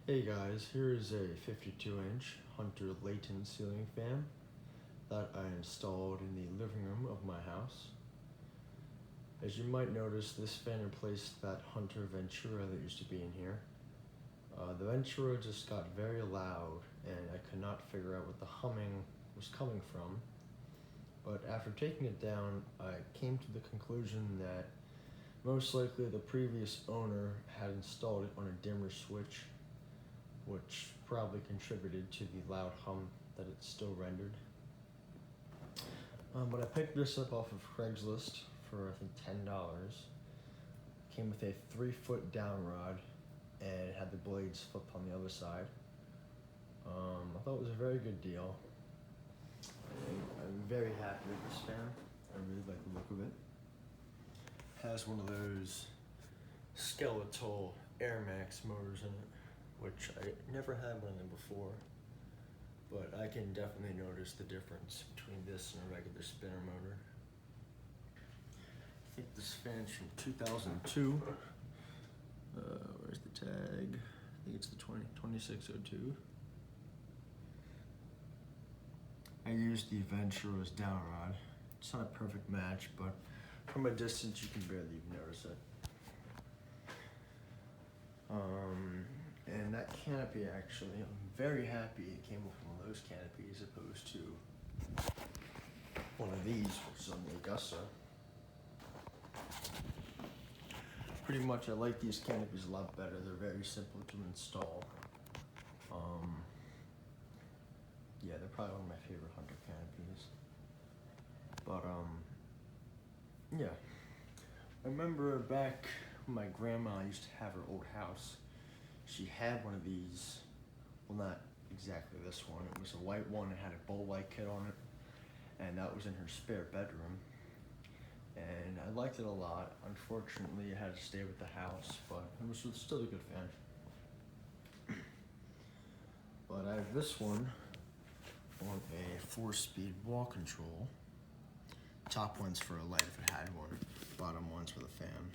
Hey guys, here is a 52-inch Hunter Leighton ceiling fan that I installed in the living room of my house. As you might notice, this fan replaced that Hunter Ventura that used to be in here. The Ventura just got very loud and I could not figure out what the humming was coming from. But after taking it down, I came to the conclusion that most likely the previous owner had installed it on a dimmer switch, which probably contributed to the loud hum that it still rendered. But I picked this up off of Craigslist for I think $10. Came with a 3-foot down rod and it had the blades flipped on the other side. I thought it was a very good deal. I'm very happy with this fan. I really like the look of it. Has one of those skeletal Air Max motors in it, which I never had one of them before, but I can definitely notice the difference between this and a regular spinner motor. I think this fan's from 2002. Where's the tag? I think it's the 2602. I used the Ventura's down rod. It's not a perfect match, but from a distance you can barely even notice it. And that canopy, actually, I'm very happy it came with one of those canopies opposed to one of these, which is on the Augusta. Pretty much I like these canopies a lot better. They're very simple to install. Yeah, they're probably one of my favorite Hunter canopies. But yeah. I remember back when my grandma used to have her old house, she had one of these, well, not exactly this one, it was a white one, it had a bow light kit on it, and that was in her spare bedroom, and I liked it a lot. Unfortunately, it had to stay with the house, but it was still a good fan. But I have this one on a 4-speed wall control. Top one's for a light if it had one, bottom one's for the fan.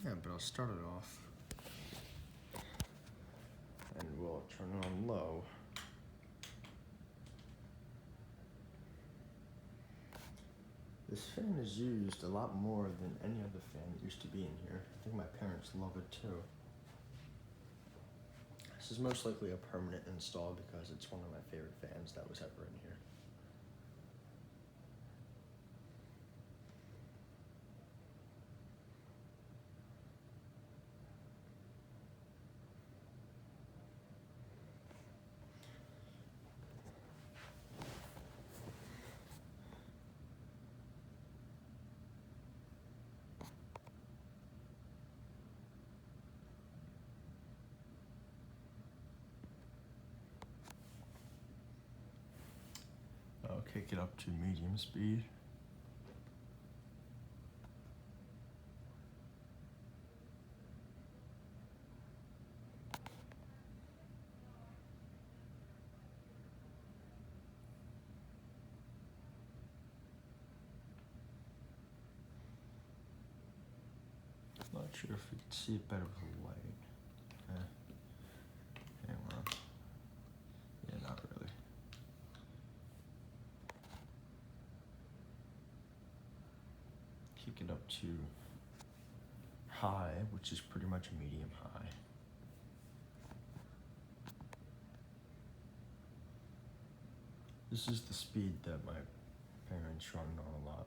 Yeah, but I'll start it off and we'll turn it on low. This fan is used a lot more than any other fan that used to be in here. I think my parents love it too. This is most likely a permanent install because it's one of my favorite fans that was ever in here. I'll kick it up to medium speed. Not sure if you can see it better with the light. Hang on. Yeah, not really. Kick it up to high, which is pretty much medium high. This is the speed that my parents run on a lot.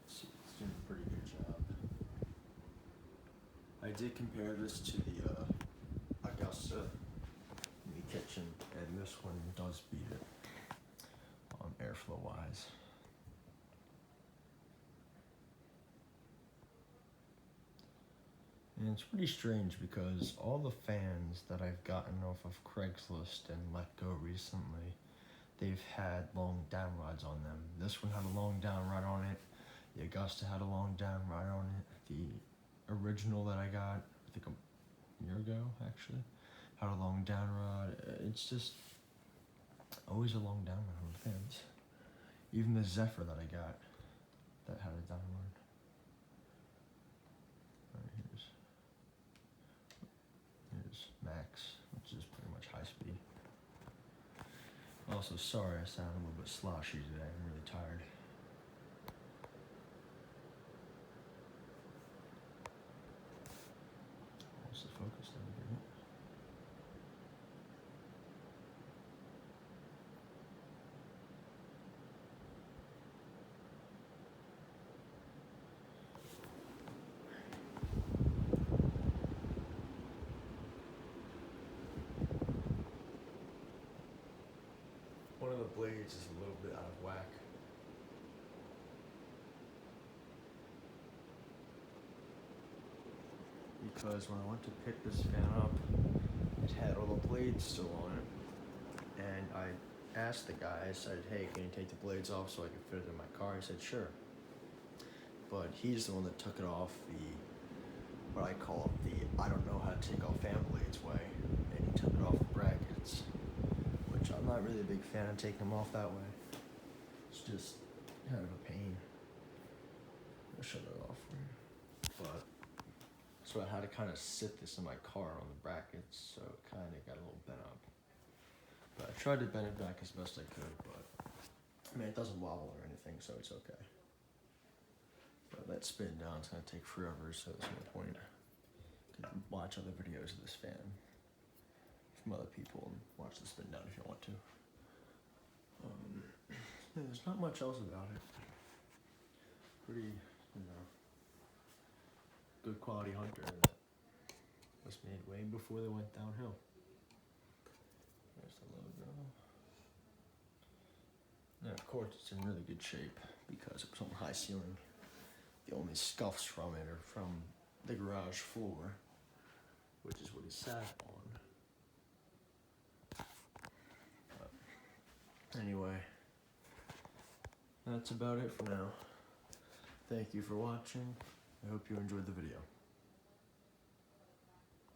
It's doing a pretty good job. I did compare this to the Augusta in the kitchen, and this one does beat it on airflow wise. And it's pretty strange because all the fans that I've gotten off of Craigslist and let go recently, they've had long down rods on them. This one had a long down rod on it. The Augusta had a long down rod on it. The original that I got, I think year ago, actually. Had a long down rod. It's just always a long down rod on the fans. Even the Zephyr that I got that had a down rod. Here's Max, which is pretty much high speed. Also, sorry I sound a little bit sloshy today. I'm really tired. What's the focus there? One of the blades is a little bit out of whack. Because when I went to pick this fan up, it had all the blades still on it. And I asked the guy, I said, hey, can you take the blades off so I can fit it in my car? He said, sure. But he's the one that took it off what I call I don't know how to take off fan blades way. And he took it off the brackets, which I'm not really a big fan of taking them off that way. It's just kind of a pain. I'll shut it off for you. But so I had to kind of sit this in my car on the brackets, so it kind of got a little bent up. But I tried to bend it back as best I could, but I mean, it doesn't wobble or anything, so it's okay. But that spin down is going to take forever, so there's no point. You can watch other videos of this fan from other people and watch the spin down if you want to. Yeah, there's not much else about it. Pretty, good quality hunter that was made way before they went downhill. There's the logo. And of course it's in really good shape because it was on the high ceiling. The only scuffs from it are from the garage floor, which is what he sat on. But anyway, that's about it for now. Thank you for watching. I hope you enjoyed the video.